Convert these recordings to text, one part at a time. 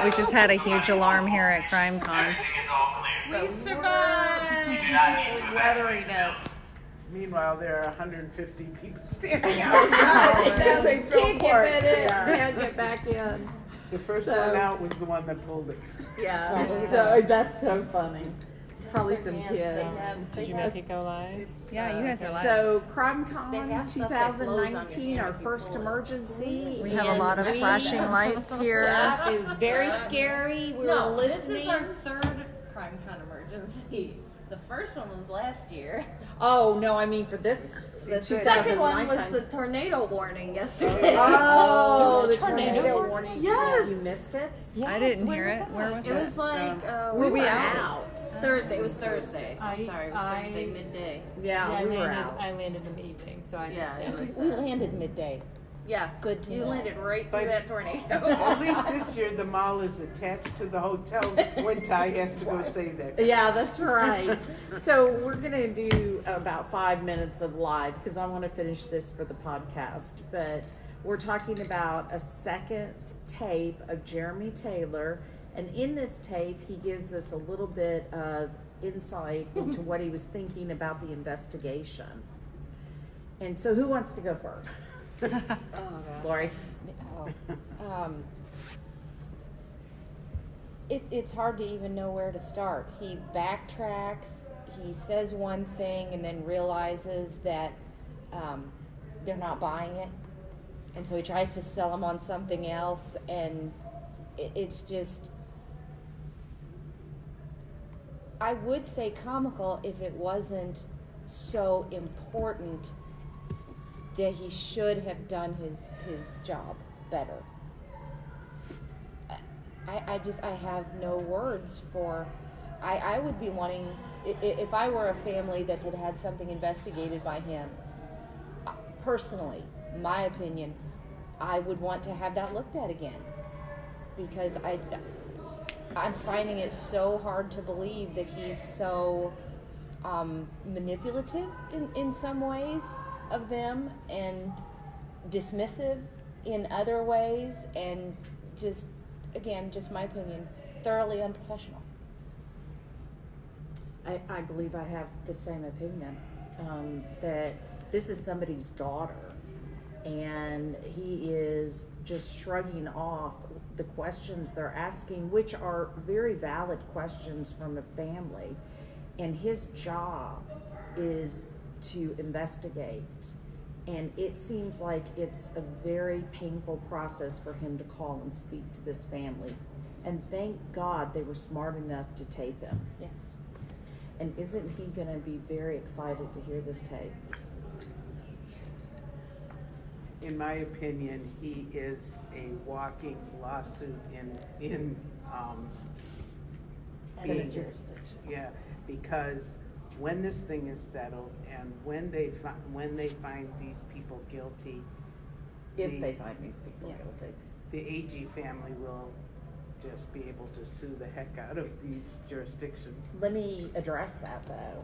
We just had a huge alarm here at CrimeCon. We survived! We're weathering it. Meanwhile, there are 150 people standing outside as they film for it. Can't get back in. The first one out was the one that pulled it. Yeah. So that's so funny. It's probably some kid. Did you make it go live? Yeah, you guys are live. So They CrimeCon have stuff that glows on your 2019, hand our if you first pull it. emergency. We have a lot of and flashing lights here. Yeah, it was very scary. We were listening. This is our third CrimeCon emergency. The first one was last year. Oh no, I mean for this. The 2019. second one was the tornado warning yesterday. Oh, There the was a tornado tornado warning. Yes. You missed it. I didn't hear it. Where was It it? was like We we were out? out. Thursday. It was Thursday. I'm I- sorry, it was I- Thursday midday. Yeah, we were out. I landed in the evening, so I Yeah, it missed was. it. We landed midday. Yeah, Good to you know. landed right through But- that tornado. At least this year, the mall is attached to the hotel when Ty has to go save that. Yeah, that's right. So we're gonna do about 5 minutes of live because I want to finish this for the podcast. But we're talking about a second tape of Jeremy Taylor, and in this tape, he gives us a little bit of insight into what he was thinking about the investigation. And so, who wants to go first? Lori. It's hard to even know where to start. He backtracks, he says one thing and then realizes that they're not buying it. And so he tries to sell them on something else, and it's just, I would say comical if it wasn't so important that he should have done his job better. I have no words for, I would be wanting, if I were a family that had had something investigated by him, personally, my opinion, I would want to have that looked at again. Because I'm finding it so hard to believe that he's so manipulative in some ways of them and dismissive in other ways, and just, again, just my opinion, thoroughly unprofessional. I believe I have the same opinion, that this is somebody's daughter, and he is just shrugging off the questions they're asking, which are very valid questions from a family, and his job is to investigate. And it seems like it's a very painful process for him to call and speak to this family. And thank God they were smart enough to tape him. Yes. And isn't he going to be very excited to hear this tape? In my opinion, he is a walking lawsuit in being, yeah, because when this thing is settled and when they find these people guilty, If they find these people Yeah. guilty. the AG family will just be able to sue the heck out of these jurisdictions. Let me address that though.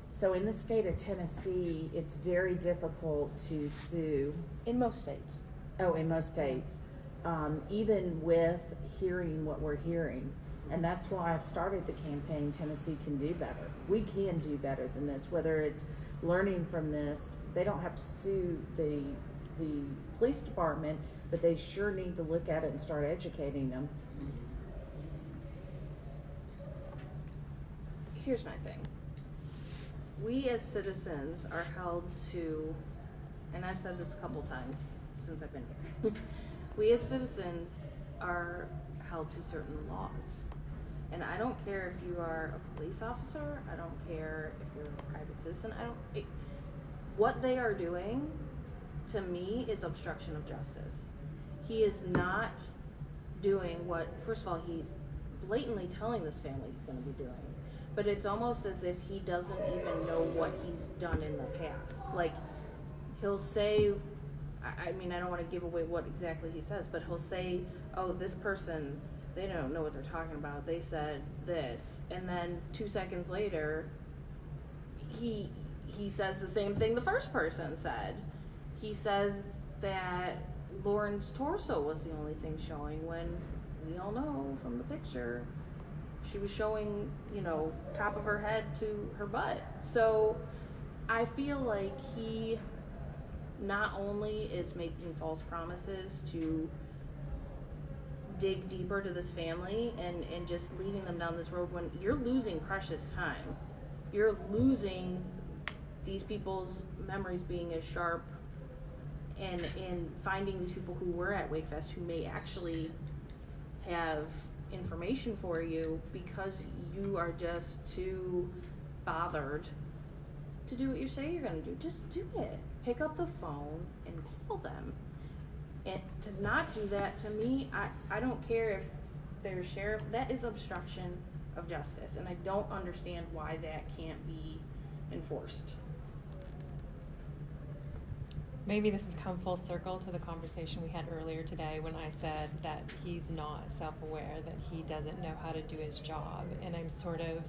So in the state of Tennessee, it's very difficult to sue. In most states. Oh, in most states, even with hearing what we're hearing. And that's why I've started the campaign, Tennessee Can Do Better. We can do better than this, whether it's learning from this. They don't have to sue the police department, but they sure need to look at it and start educating them. Here's my thing. We as citizens are held to, and I've said this a couple times since I've been here, we as citizens are held to certain laws. And I don't care if you are a police officer, I don't care if you're a private citizen, what they are doing, to me, is obstruction of justice. He is not doing what, first of all, he's blatantly telling this family he's gonna be doing. But it's almost as if he doesn't even know what he's done in the past. Like, he'll say, I mean, I don't want to give away what exactly he says, but he'll say, oh, this person, they don't know what they're talking about. They said this. And then 2 seconds later, he says the same thing the first person said. He says that Lauren's torso was the only thing showing when we all know from the picture, she was showing, top of her head to her butt. So I feel like he not only is making false promises to dig deeper to this family and just leading them down this road when you're losing precious time. You're losing these people's memories being as sharp and finding these people who were at Wakefest who may actually have information for you because you are just too bothered to do what you say you're going to do. Just do it. Pick up the phone and call them. And to not do that, to me, I don't care if there's sheriff, that is obstruction of justice. And I don't understand why that can't be enforced. Maybe this has come full circle to the conversation we had earlier today when I said that he's not self-aware, that he doesn't know how to do his job. And I'm sort of,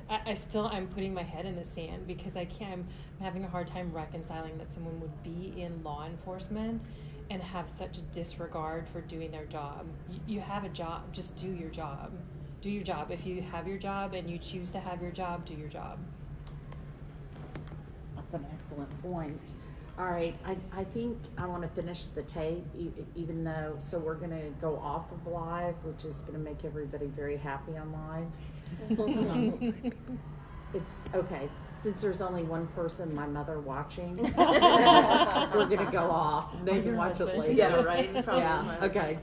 I'm putting my head in the sand because I'm having a hard time reconciling that someone would be in law enforcement and have such a disregard for doing their job. You have a job, just do your job. Do your job. If you have your job and you choose to have your job, do your job. That's an excellent point. All right, I think I want to finish the tape, even though, so we're going to go off of live, which is going to make everybody very happy on live. It's okay, since there's only one person, my mother, watching, we're going to go off. They can watch it later. Yeah, right? Probably Yeah, my- okay.